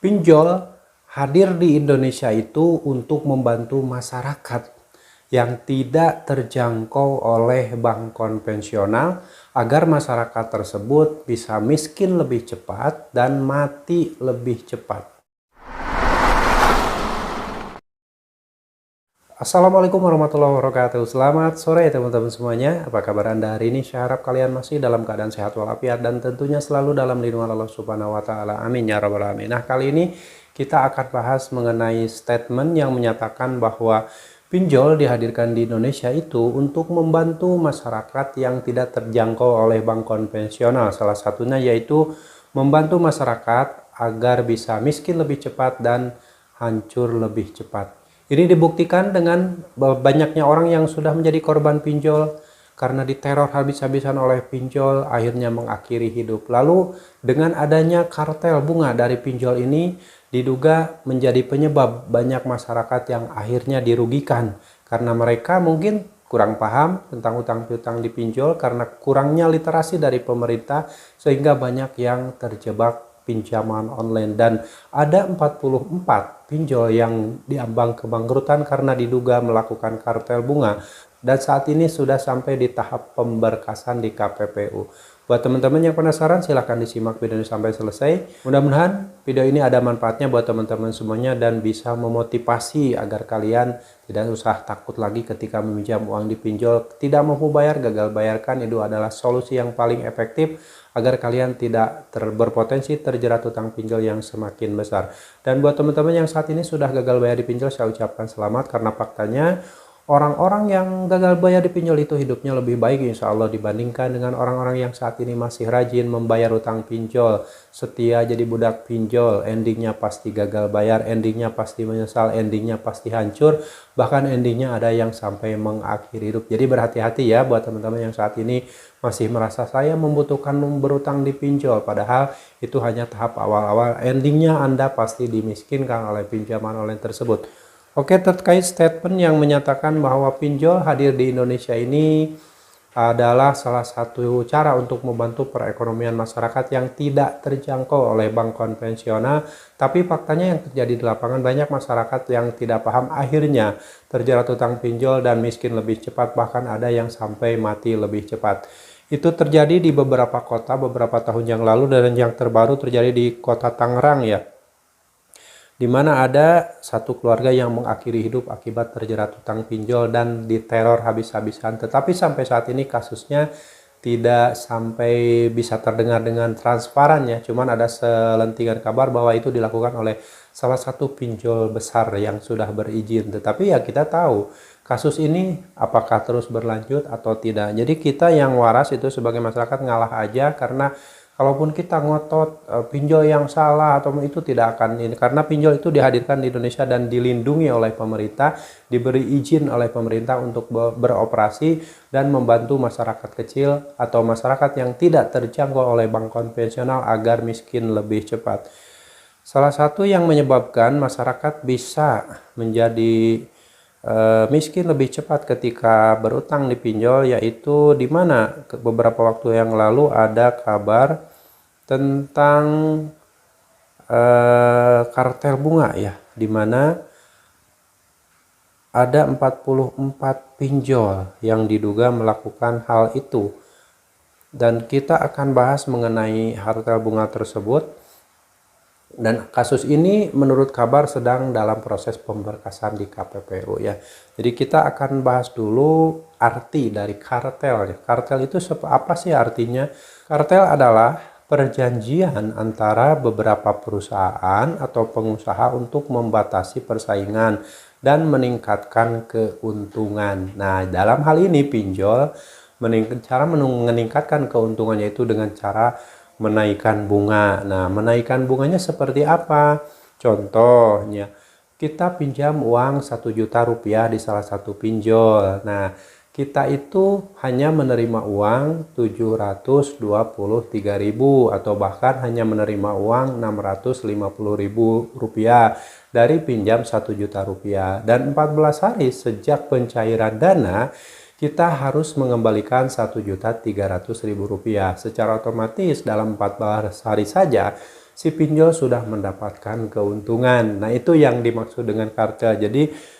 Pinjol hadir di Indonesia itu untuk membantu masyarakat yang tidak terjangkau oleh bank konvensional agar masyarakat tersebut bisa miskin lebih cepat dan mati lebih cepat. Assalamualaikum warahmatullahi wabarakatuh. Selamat sore teman-teman semuanya. Apa kabar Anda hari ini? Saya harap kalian masih dalam keadaan sehat walafiat dan tentunya selalu dalam lindungan Allah Subhanahu wa taala. Amin ya rabbal alamin. Nah, kali ini kita akan bahas mengenai statement yang menyatakan bahwa pinjol dihadirkan di Indonesia itu untuk membantu masyarakat yang tidak terjangkau oleh bank konvensional. Salah satunya yaitu membantu masyarakat agar bisa miskin lebih cepat dan hancur lebih cepat. Ini dibuktikan dengan banyaknya orang yang sudah menjadi korban pinjol karena diteror habis-habisan oleh pinjol, akhirnya mengakhiri hidup. Lalu dengan adanya kartel bunga dari pinjol ini diduga menjadi penyebab banyak masyarakat yang akhirnya dirugikan karena mereka mungkin kurang paham tentang utang piutang di pinjol karena kurangnya literasi dari pemerintah sehingga banyak yang terjebak pinjaman online, dan ada 44 pinjol yang diambang kebangkrutan karena diduga melakukan kartel bunga, dan saat ini sudah sampai di tahap pemberkasan di KPPU. Buat teman-teman yang penasaran, silahkan disimak video ini sampai selesai. Mudah-mudahan video ini ada manfaatnya buat teman-teman semuanya dan bisa memotivasi agar kalian tidak usah takut lagi ketika meminjam uang di pinjol. Tidak mampu bayar, gagal bayarkan, itu adalah solusi yang paling efektif agar kalian tidak berpotensi terjerat utang pinjol yang semakin besar. Dan buat teman-teman yang saat ini sudah gagal bayar di pinjol, saya ucapkan selamat karena faktanya orang-orang yang gagal bayar di pinjol itu hidupnya lebih baik insya Allah dibandingkan dengan orang-orang yang saat ini masih rajin membayar utang pinjol, setia jadi budak pinjol, endingnya pasti gagal bayar, endingnya pasti menyesal, endingnya pasti hancur, bahkan endingnya ada yang sampai mengakhiri hidup. Jadi berhati-hati ya buat teman-teman yang saat ini masih merasa saya membutuhkan berutang di pinjol, padahal itu hanya tahap awal-awal, endingnya Anda pasti dimiskinkan oleh pinjaman online tersebut. Oke, terkait statement yang menyatakan bahwa pinjol hadir di Indonesia ini adalah salah satu cara untuk membantu perekonomian masyarakat yang tidak terjangkau oleh bank konvensional, tapi faktanya yang terjadi di lapangan banyak masyarakat yang tidak paham akhirnya terjerat utang pinjol dan miskin lebih cepat, bahkan ada yang sampai mati lebih cepat. Itu terjadi di beberapa kota beberapa tahun yang lalu, dan yang terbaru terjadi di kota Tangerang ya, di mana ada satu keluarga yang mengakhiri hidup akibat terjerat utang pinjol dan diteror habis-habisan. Tetapi sampai saat ini kasusnya tidak sampai bisa terdengar dengan transparan ya, cuman ada selentingan kabar bahwa itu dilakukan oleh salah satu pinjol besar yang sudah berizin. Tetapi ya kita tahu kasus ini apakah terus berlanjut atau tidak. Jadi kita yang waras itu sebagai masyarakat ngalah aja, karena kalaupun kita ngotot pinjol yang salah atau itu tidak akan ini, karena pinjol itu dihadirkan di Indonesia dan dilindungi oleh pemerintah, diberi izin oleh pemerintah untuk beroperasi dan membantu masyarakat kecil atau masyarakat yang tidak terjangkau oleh bank konvensional agar miskin lebih cepat. Salah satu yang menyebabkan masyarakat bisa menjadi miskin lebih cepat ketika berutang di pinjol, yaitu di mana beberapa waktu yang lalu ada kabar tentang kartel bunga ya, di mana ada 44 pinjol yang diduga melakukan hal itu, dan kita akan bahas mengenai kartel bunga tersebut. Dan kasus ini menurut kabar sedang dalam proses pemberkasan di KPPU ya. Jadi kita akan bahas dulu arti dari kartel. Kartel itu apa sih artinya? Kartel adalah perjanjian antara beberapa perusahaan atau pengusaha untuk membatasi persaingan dan meningkatkan keuntungan. Nah, dalam hal ini pinjol cara meningkatkan keuntungannya itu dengan cara menaikkan bunga. Nah, menaikkan bunganya seperti apa? Contohnya, kita pinjam uang 1 juta rupiah di salah satu pinjol. Nah, kita itu hanya menerima uang 723.000 atau bahkan hanya menerima uang 650.000 rupiah dari pinjam 1 juta rupiah. Dan 14 hari sejak pencairan dana, kita harus mengembalikan 1.300.000 rupiah. Secara otomatis dalam 14 hari saja si pinjol sudah mendapatkan keuntungan. Nah, itu yang dimaksud dengan kartel. Jadi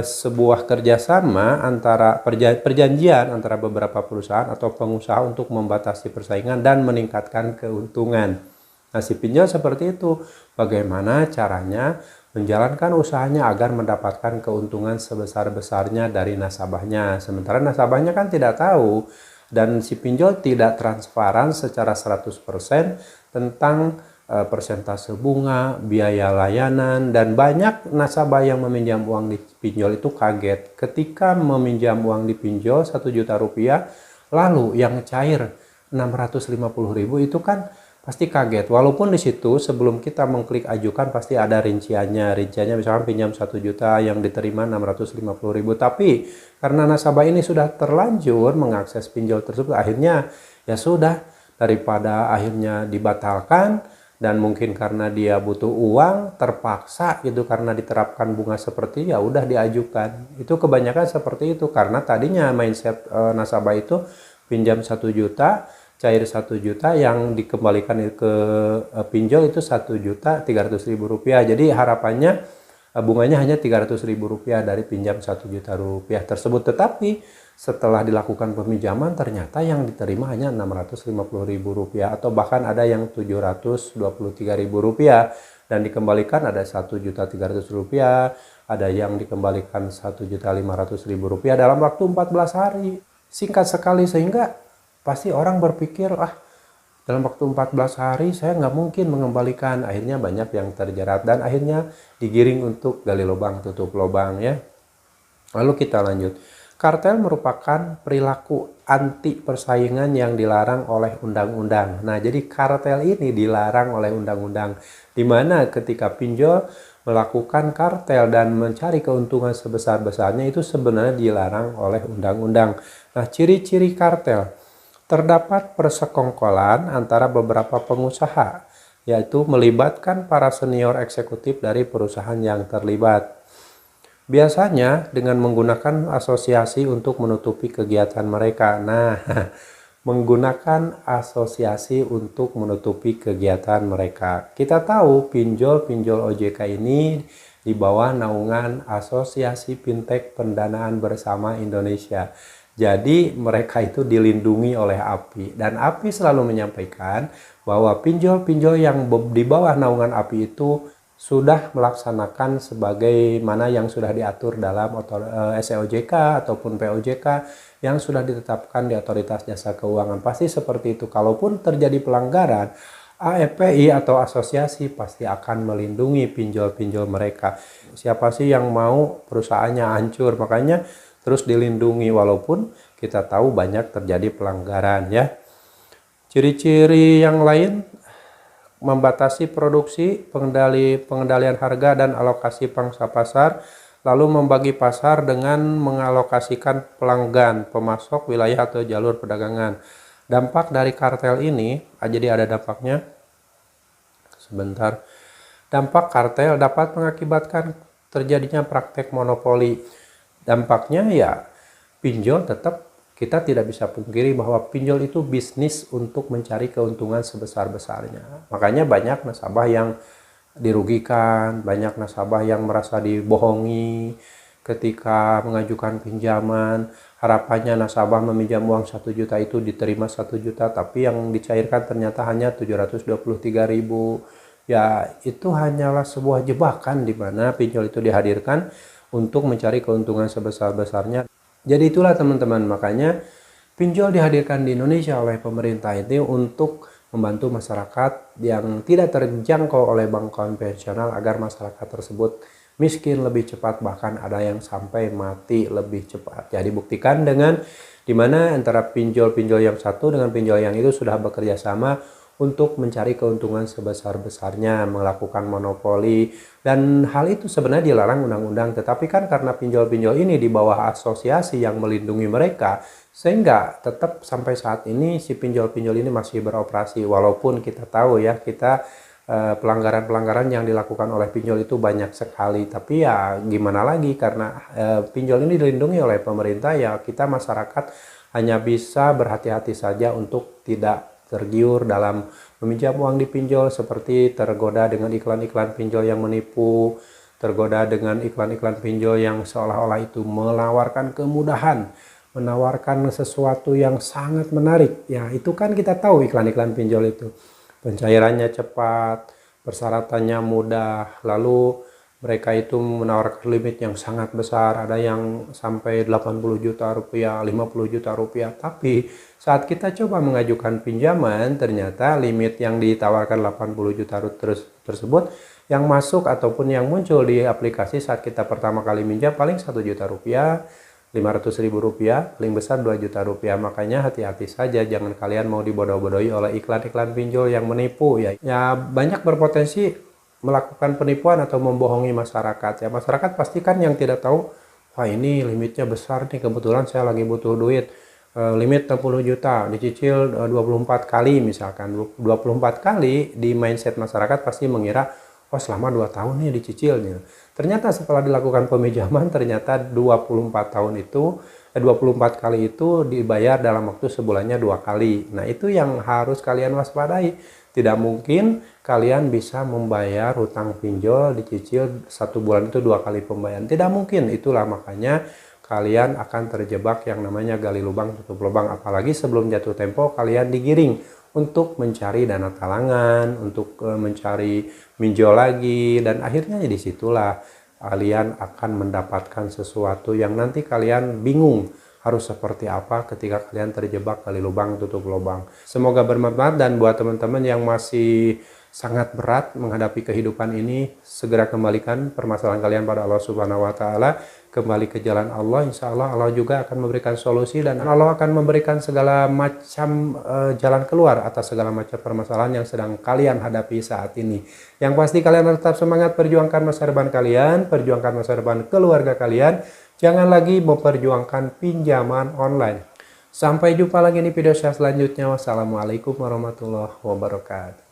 sebuah kerjasama antara perjanjian antara beberapa perusahaan atau pengusaha untuk membatasi persaingan dan meningkatkan keuntungan. Nah, si pinjol seperti itu. Bagaimana caranya menjalankan usahanya agar mendapatkan keuntungan sebesar-besarnya dari nasabahnya. Sementara nasabahnya kan tidak tahu dan si pinjol tidak transparan secara 100% tentang persentase bunga, biaya layanan, dan banyak nasabah yang meminjam uang di pinjol itu kaget ketika meminjam uang di pinjol 1 juta rupiah, lalu yang cair 650.000 itu kan pasti kaget. Walaupun di situ sebelum kita mengklik ajukan pasti ada rinciannya misalkan pinjam 1 juta yang diterima 650.000, tapi karena nasabah ini sudah terlanjur mengakses pinjol tersebut, akhirnya ya sudah, daripada akhirnya dibatalkan dan mungkin karena dia butuh uang terpaksa gitu karena diterapkan bunga seperti ya udah diajukan. Itu kebanyakan seperti itu karena tadinya mindset nasabah itu pinjam 1 juta, cair 1 juta, yang dikembalikan ke pinjol itu 1.300.000 rupiah. Jadi harapannya bunganya hanya 300.000 rupiah dari pinjam 1 juta rupiah tersebut. Tetapi setelah dilakukan peminjaman ternyata yang diterima hanya 650.000 rupiah atau bahkan ada yang 723.000 rupiah dan dikembalikan ada 1.300.000 rupiah, ada yang dikembalikan 1.500.000 rupiah dalam waktu 14 hari. Singkat sekali sehingga pasti orang berpikir, dalam waktu 14 hari saya nggak mungkin mengembalikan. Akhirnya banyak yang terjerat dan akhirnya digiring untuk gali lubang tutup lubang ya. Lalu kita lanjut. Kartel merupakan perilaku anti persaingan yang dilarang oleh undang-undang. Nah, jadi kartel ini dilarang oleh undang-undang, di mana ketika pinjol melakukan kartel dan mencari keuntungan sebesar-besarnya itu sebenarnya dilarang oleh undang-undang. Nah, ciri-ciri kartel. Terdapat persekongkolan antara beberapa pengusaha, yaitu melibatkan para senior eksekutif dari perusahaan yang terlibat. Biasanya dengan menggunakan asosiasi untuk menutupi kegiatan mereka. Nah, menggunakan asosiasi untuk menutupi kegiatan mereka. Kita tahu pinjol-pinjol OJK ini di bawah naungan Asosiasi Fintech Pendanaan Bersama Indonesia. Jadi mereka itu dilindungi oleh API dan API selalu menyampaikan bahwa pinjol-pinjol yang di bawah naungan API itu sudah melaksanakan sebagaimana yang sudah diatur dalam SEOJK ataupun POJK yang sudah ditetapkan di Otoritas Jasa Keuangan. Pasti seperti itu. Kalaupun terjadi pelanggaran, AFPI atau asosiasi pasti akan melindungi pinjol-pinjol mereka. Siapa sih yang mau perusahaannya hancur? Makanya terus dilindungi walaupun kita tahu banyak terjadi pelanggaran ya. Ciri-ciri yang lain, membatasi produksi, pengendalian harga dan alokasi pangsa pasar, lalu membagi pasar dengan mengalokasikan pelanggan, pemasok, wilayah atau jalur perdagangan. Dampak dari kartel ini, jadi ada dampaknya. Sebentar. Dampak kartel dapat mengakibatkan terjadinya praktek monopoli. Dampaknya ya pinjol tetap, kita tidak bisa pungkiri bahwa pinjol itu bisnis untuk mencari keuntungan sebesar-besarnya. Makanya banyak nasabah yang dirugikan, banyak nasabah yang merasa dibohongi ketika mengajukan pinjaman. Harapannya nasabah meminjam uang 1 juta itu diterima 1 juta, tapi yang dicairkan ternyata hanya 723.000. Ya, itu hanyalah sebuah jebakan di mana pinjol itu dihadirkan untuk mencari keuntungan sebesar-besarnya. Jadi itulah teman-teman, makanya pinjol dihadirkan di Indonesia oleh pemerintah itu untuk membantu masyarakat yang tidak terjangkau oleh bank konvensional agar masyarakat tersebut miskin lebih cepat, bahkan ada yang sampai mati lebih cepat. Jadi buktikan dengan dimana antara pinjol-pinjol yang satu dengan pinjol yang itu sudah bekerja sama untuk mencari keuntungan sebesar-besarnya, melakukan monopoli, dan hal itu sebenarnya dilarang undang-undang. Tetapi kan karena pinjol-pinjol ini di bawah asosiasi yang melindungi mereka, sehingga tetap sampai saat ini si pinjol-pinjol ini masih beroperasi. Walaupun kita tahu ya, pelanggaran-pelanggaran yang dilakukan oleh pinjol itu banyak sekali. Tapi ya gimana lagi, karena pinjol ini dilindungi oleh pemerintah, ya kita masyarakat hanya bisa berhati-hati saja untuk tidak tergiur dalam meminjam uang di pinjol, seperti tergoda dengan iklan-iklan pinjol yang menipu, tergoda dengan iklan-iklan pinjol yang seolah-olah itu menawarkan kemudahan, menawarkan sesuatu yang sangat menarik. Ya, itu kan kita tahu iklan-iklan pinjol itu. Pencairannya cepat, persyaratannya mudah, lalu mereka itu menawarkan limit yang sangat besar, ada yang sampai 80 juta rupiah, 50 juta rupiah. Tapi saat kita coba mengajukan pinjaman, ternyata limit yang ditawarkan 80 juta tersebut yang masuk ataupun yang muncul di aplikasi saat kita pertama kali minjam paling 1 juta rupiah, 500.000 rupiah, paling besar 2 juta rupiah. Makanya hati-hati saja, jangan kalian mau dibodoh-bodohi oleh iklan-iklan pinjol yang menipu ya. Ya, banyak berpotensi melakukan penipuan atau membohongi masyarakat ya. Masyarakat pastikan yang tidak tahu, wah ini limitnya besar nih, kebetulan saya lagi butuh duit, limit 60 juta dicicil 24 kali misalkan. 24 kali di mindset masyarakat pasti mengira, oh selama 2 tahun nih dicicilnya. Ternyata setelah dilakukan peminjaman, ternyata 24 tahun itu 24 kali itu dibayar dalam waktu sebulannya 2 kali. Nah, itu yang harus kalian waspadai. Tidak mungkin kalian bisa membayar hutang pinjol dicicil 1 bulan itu 2 kali pembayaran. Tidak mungkin. Itulah makanya kalian akan terjebak yang namanya gali lubang tutup lubang. Apalagi sebelum jatuh tempo kalian digiring untuk mencari dana talangan, untuk mencari pinjol lagi, dan akhirnya disitulah kalian akan mendapatkan sesuatu yang nanti kalian bingung harus seperti apa ketika kalian terjebak gali lubang tutup lubang. Semoga bermanfaat, dan buat teman-teman yang masih sangat berat menghadapi kehidupan ini, segera kembalikan permasalahan kalian pada Allah Subhanahu wa Ta'ala. Kembali ke jalan Allah, insya Allah Allah juga akan memberikan solusi, dan Allah akan memberikan segala macam jalan keluar atas segala macam permasalahan yang sedang kalian hadapi saat ini. Yang pasti kalian tetap semangat perjuangkan masa depan kalian, perjuangkan masa depan keluarga kalian. Jangan lagi memperjuangkan pinjaman online. Sampai jumpa lagi di video saya selanjutnya. Wassalamualaikum warahmatullahi wabarakatuh.